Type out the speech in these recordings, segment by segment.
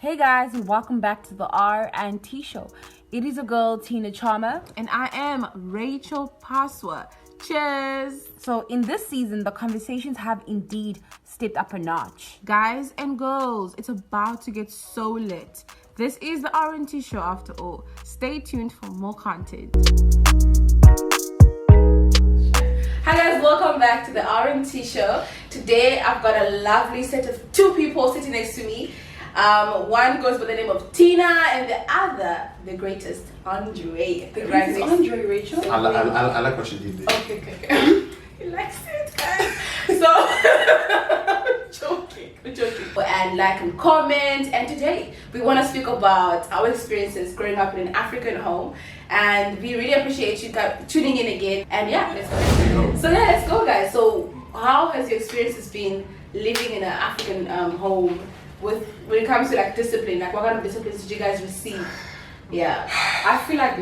Hey guys, and welcome back to the R&T show. It is a girl, Tina Charmer. And I am Rachel Paswa. Cheers! So in this season, the conversations have indeed stepped up a notch. Guys and girls, it's about to get so lit. This is the R&T show after all. Stay tuned for more content. Hi guys, welcome back to the R&T show. Today I've got a lovely set of two people sitting next to me. One goes by the name of Tina and the other, the greatest, Andre. The greatest Andre, Rachel? I like what she did there. Okay. He likes it, guys. So, I'm joking. And like and comment. And today we want to speak about our experiences growing up in an African home. And we really appreciate you guys tuning in again. And yeah, let's go. Let's go, guys. So, how has your experiences been living in an African home? When it comes to like discipline, like what kind of disciplines did you guys receive? Yeah, I feel like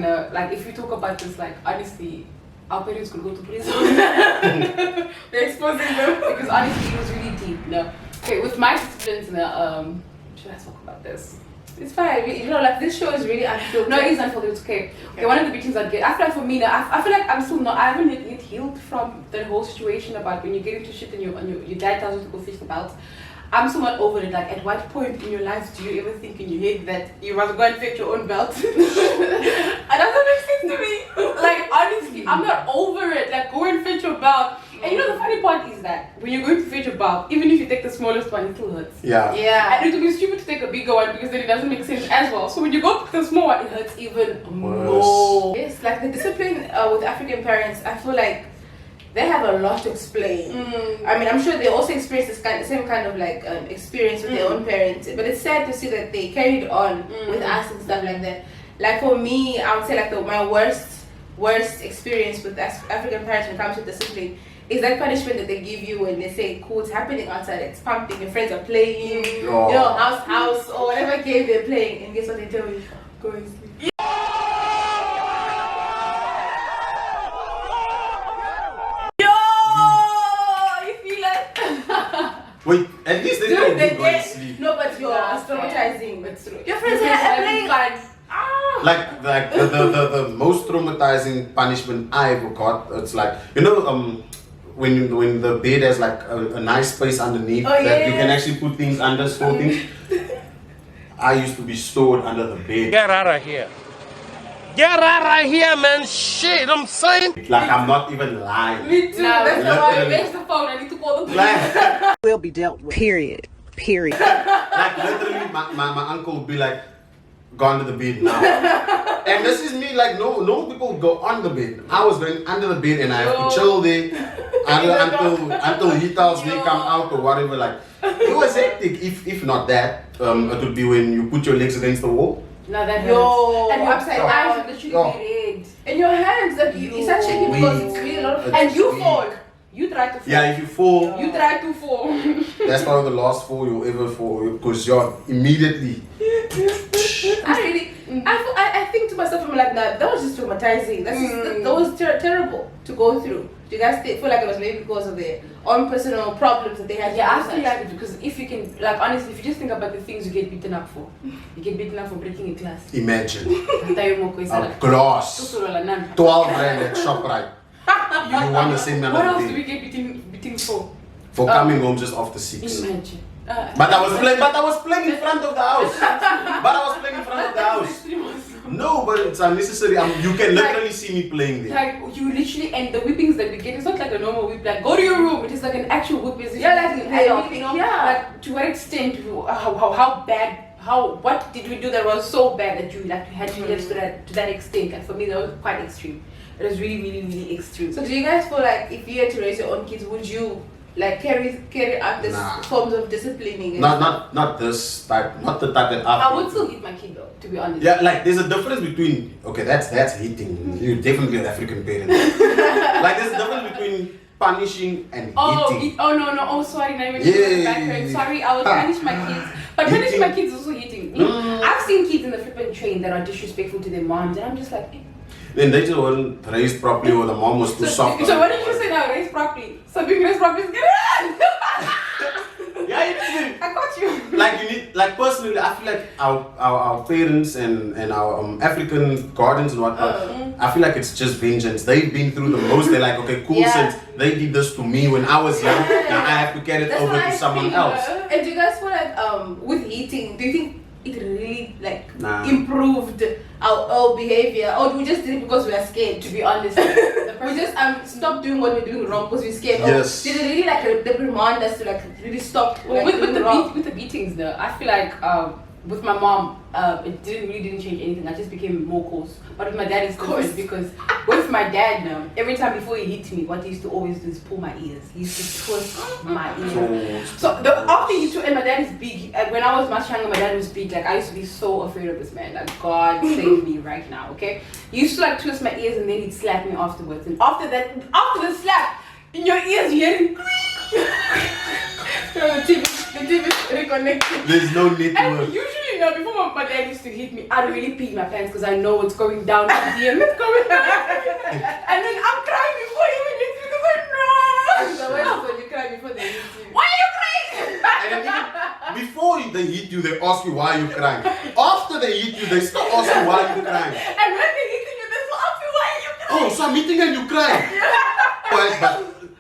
if you talk about this, like honestly, our parents could go to prison. They're exposing them Because honestly, it was really deep. No, okay, with my disciplines, should I talk about this? It's fine. Like this show is really unfiltered. No, it is unfiltered. It's okay. One of the beatings I get. I feel like for me now, I feel like I'm still not. I haven't yet healed from that whole situation about when you get into shit and your dad tells you to go fish the belt. I'm somewhat over it. Like, at what point in your life do you ever think in your head that you must go and fetch your own belt? It doesn't make sense to me. Like, honestly, I'm not over it. Like, go and fetch your belt. And the funny part is that when you're going to fetch your belt, even if you take the smallest one, it still hurts. Yeah. Yeah. And it would be stupid to take a bigger one because then it doesn't make sense as well. So when you go pick the small one, it hurts even more. Yes, like the discipline with African parents, I feel like they have a lot to explain. I mean, I'm sure they also experience the same kind of like experience with their own parents. But it's sad to see that they carried on with us and stuff like that. Like for me, I would say like my worst experience with African parents when it comes to discipline is that punishment that they give you when they say, cool, it's happening outside, it's pumping, your friends are playing, house, or whatever game they're playing, and guess what they tell you? Go and sleep. Wait, at least they don't go and sleep. No, but you're traumatizing. It's true. Your friends are playing fun. Like the most traumatizing punishment I ever got, it's like, when the bed has like a nice space underneath that you can actually put things under, store things. I used to be stored under the bed. Get out of here. Get out of here, man. Shit, I'm saying. Like, I'm not even lying. Me too. No, That's why why where's the phone? I need to call the police. Like, Will be dealt with. Period. like literally, my uncle would be like, go under the bed now. And this is me, like, no people would go on the bed. I was going under the bed and I have to chill there until he tells me come out or whatever. Like, it was hectic. If not that, it would be when you put your legs against the wall. No, that and your upside down, literally be red. and your hands, like you start shaking because it's really a lot of. And you fall. You try to fall. Yeah, if you fall, you try to fall. that's probably the last fall you'll ever fall because you're immediately. I think to myself, I'm like, nah, that was just traumatizing. That was terrible to go through. Do you guys feel like it was maybe because of their own personal problems that they had? Yeah, I feel like it because if you can, like honestly, if you just think about the things you get beaten up for, you get beaten up for breaking a glass. Imagine a What glass, 12 rand at ShopRite. You want the same number else of do we day get beating for? for coming home just after 6. Imagine. But I was playing in front of the house. No, but it's unnecessary. You can literally see me playing there. Like you literally, and the whippings that we get, it's not like a normal whip. Like go to your room. It is like an actual whip. Like like to what extent? How bad? What did we do that was so bad that you had to live to that extent? And for me, that was quite extreme. It was really, really, really extreme. So do you guys feel like if you had to raise your own kids, would you like carry out this forms of disciplining? Not this type, not the type that I would still hit my kid though, to be honest. Yeah, like there's a difference between that's hitting. You're definitely an African parent. Like there's a difference between punishing and hitting. Oh sorry, not even backwards. Sorry, I would punish my kids. But punishing my kids is also hitting. I've seen kids in the flippant train that are disrespectful to their moms and I'm just like Then they just weren't raised properly or the mom was too soft. So what did you say now? Raised properly. So being raised properly is good. Yeah, you did. I got you. Like you need like personally, I feel like our parents and our African gardens and whatnot, I feel like it's just vengeance. They've been through the most. They're like, okay, cool, since they did this to me when I was young, now I have to carry it over to someone else. And do you guys feel like with eating, do you think it really like improved our behavior, or we just did it because we are scared? To be honest, we just stopped doing what we're doing wrong because we're scared. Yes. Did it really like remind us to like really stop like, with the beatings though? I feel like with my mom, it didn't change anything. I just became more coarse. But with my dad, it's different because with my dad now, every time before he hit me, what he used to always do is pull my ears. He used to twist my ears. So after he took, and my dad is big. When I was much younger, my dad was big. Like I used to be so afraid of this man. Like God save me right now. Okay, he used to like twist my ears and then he'd slap me afterwards. And after the slap, in your ears, you hearing. The TV is reconnected. There's no network. And usually, before my dad used to hit me, I'd really pee my pants because I know what's going down the DM. It's going down. And then I'm crying before he even hits me because I know. So when you cry before they hit you? Why are you crying? And then even before they hit you, they ask you why you're crying. After they hit you, they still ask you why you're crying. And when they hit you, they still ask you why are you crying? Oh, so I'm hitting and you crying. But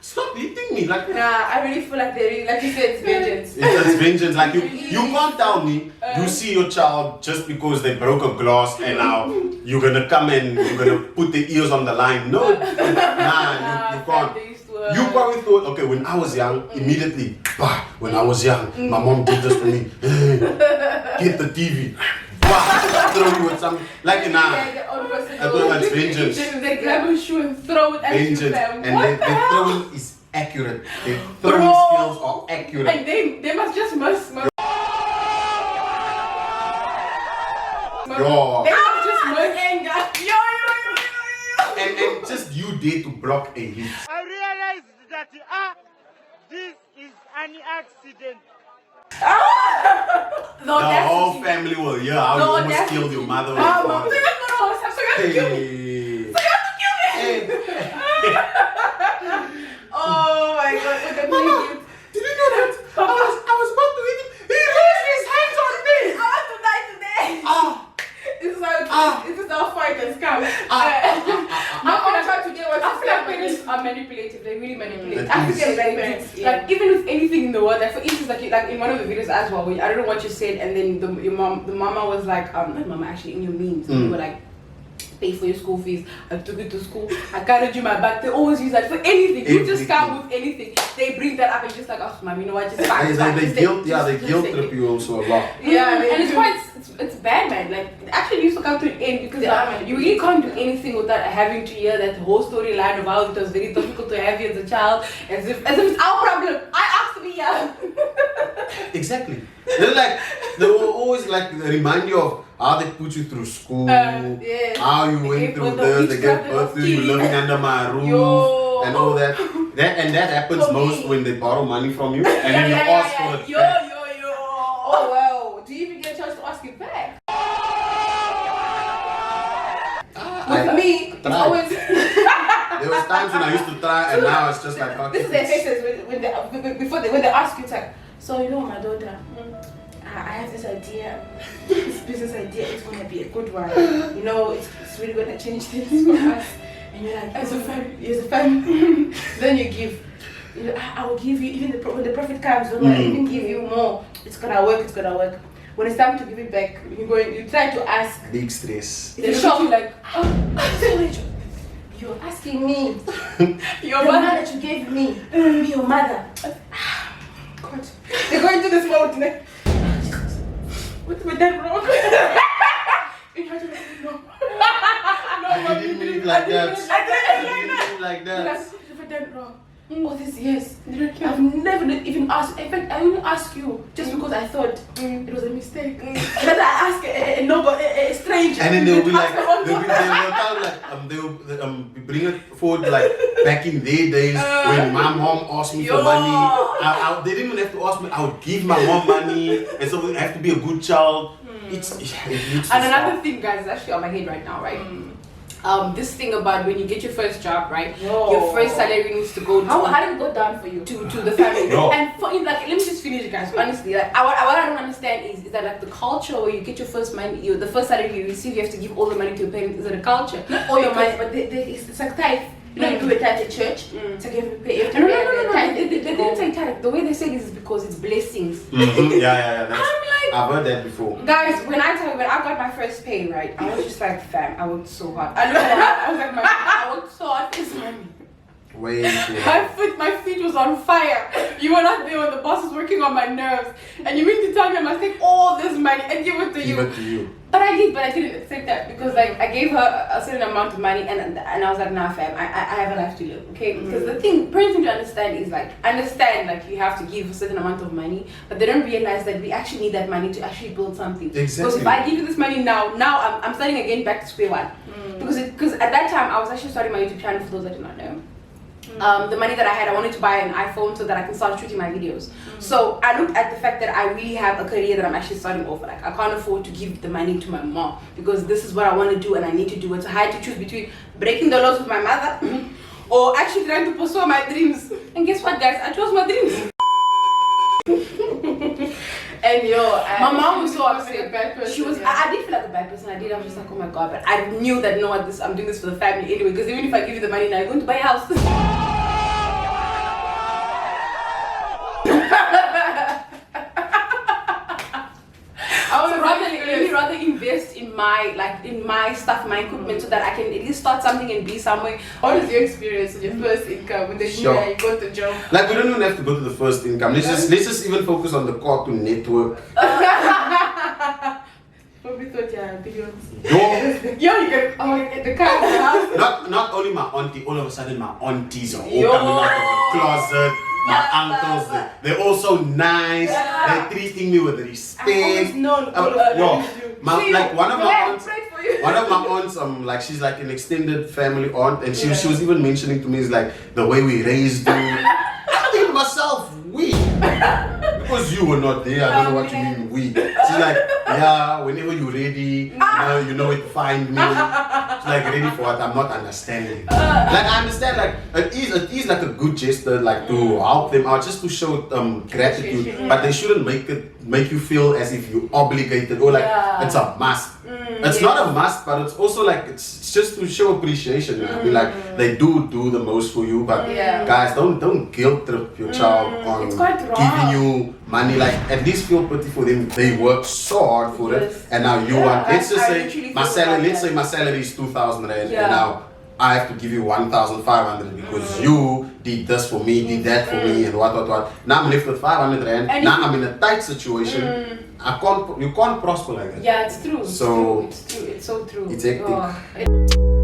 stop hitting me. Like, Nah, I really feel like they really, like you said, it's vengeance. it's vengeance. Like you can't tell me you see your child just because they broke a glass and now you're gonna come and you're gonna put the ears on the line. No, you can't. You probably thought, okay, when I was young, immediately, when I was young, my mom did this to me. Get the TV. Throw you with something. Like, I thought that's vengeance. They grab your shoe and throw it at Vengeance. you. And their throwing is accurate. Their throwing skills are accurate. And they must just must. Yo. They must just must anger. And just you dare to block a hit. I realized that this is an accident. The whole family will hear how you almost killed your mother or your father. Hey. Oh my god, Mama, did you know that? I was about to hit him. He raised his hands on me. I want to die today. This is how fighters come. I'm trying to get what I feel like parents are manipulative. They really manipulate. That African is. parents, like even with anything in the world. Like for instance, like in one of the videos as well. I don't know what you said, and then the mama was like, not mama actually in your memes. You were like, pay for your school fees. I took you to school. I carried you my back. They always use that for anything. You just come with anything. They bring that up and just like, oh, mom, you know what? Just fine. They guilt trip you also a lot. Yeah, and it's quite it's bad, man. Like it actually used to come to an end because you really can't do anything without having to hear that whole storyline of how it was very difficult to have you as a child, as if it's our problem. I asked to be young. Exactly. They will always like remind you of how they put you through school, how you went through this, they gave birth to you, living under my roof, and all that. That happens most when they borrow money from you and then you ask for it back. Oh wow, do you even get a chance to ask it back? With me, it's always. There was times when I used to try and now it's just like, okay. This is their faces when they ask you, it's like, so you know my daughter, I have this idea, this business idea, it's going to be a good one. You know, it's really going to change things for us. And you're like, as a family, then you give. I will give you, even when the profit comes, I even give you more. It's going to work. When it's time to give it back, you try to ask. Big stress. They shock you like, you're asking me. Your mother that you gave me, be your mother. God. They go into this mode. What have I done wrong? I didn't mean it like that. I didn't mean it like that. What have I done wrong? All this years, I've never even asked. In fact, I only asked you just because I thought it was a mistake. But I asked a stranger. And then they'll be like, they'll bring it forward like back in their days when my mom asked me for money. They didn't even have to ask me. I would give my mom money, and so I have to be a good child. And another thing, guys, is actually on my head right now, right? This thing about when you get your first job, right? Your first salary needs to go to how did it go down for you? To the family. No. And for like, let me just finish, guys. Honestly, like what I don't understand is that like the culture where you get your first money, the first salary you receive, you have to give all the money to your parents. Is it a culture? Not all your money, but it's like tithe. You know, you do a tithe at church. It's like you have to pay. No. They didn't say tithe. The way they say this is because it's blessings. Yeah. I'm like, I've heard that before. guys, when I got my first pay, right, I was just like, fam, I worked so hard. I was like, I worked so hard for this money. Way too hard. My feet was on fire. You were not there when the boss was working on my nerves. And you mean to tell me I must take all this money and give it to you? Give it to you. But I didn't accept that because like I gave her a certain amount of money and I was like, nah fam, I have a life to live, okay? Because the thing, parents need to understand is like, you have to give a certain amount of money, but they don't realize that we actually need that money to actually build something. Exactly. Because if I give you this money now I'm starting again back to square one. Because at that time I was actually starting my YouTube channel for those that do not know. The money that I had, I wanted to buy an iPhone so that I can start shooting my videos. So I looked at the fact that I really have a career that I'm actually starting off. Like I can't afford to give the money to my mom because this is what I want to do and I need to do it. So I had to choose between breaking the laws with my mother or actually trying to pursue my dreams. And guess what, guys? I chose my dreams. And my mom was so upset. Like a bad person, She was. yeah. I did feel like a bad person. I was just like, oh my god. But I knew that no, I'm doing this for the family anyway. Because even if I give you the money now, you're going to buy a house. Let me rather invest in my stuff, my equipment, so that I can at least start something and be somewhere. What was your experience with your first income? When the Sure. you got the job? Like we don't even have to go to the first income. Let's just even focus on the Cartoon Network. Probably thought billions. Yo, You get the car, the house. not only my auntie, all of a sudden my aunties are all Yo. coming out of the closet. My uncles, they're all so nice. They're treating me with respect. I've always known. Like one of my aunts, For you. one of my aunts, like she's like an extended family aunt, and she was even mentioning to me is like the way we raised you. I think to myself, we. Because you were not there, I don't know what you mean we. She's like, yeah, whenever you're ready, you know where to find me. She's like, ready for what? I'm not understanding. Like I understand, like it is like a good gesture, like to help them out, just to show gratitude. But they shouldn't make you feel as if you're obligated or like it's a must. It's not a must, but it's also like it's just to show appreciation. I mean, like they do the most for you, but guys, don't guilt trip your child on It's quite wrong. giving you money. Like at least feel pity for them. They work so hard for it, and now you want. Let's just say my salary. Let's say my salary is 2,000 rand, and now I have to give you 1,500 because you did this for me, did that for me, and what. Now I'm left with 500 rand. And now I'm in a tight situation. You can't prosper like that. Yeah, it's true. So it's true. It's so true. it's hectic. Oh,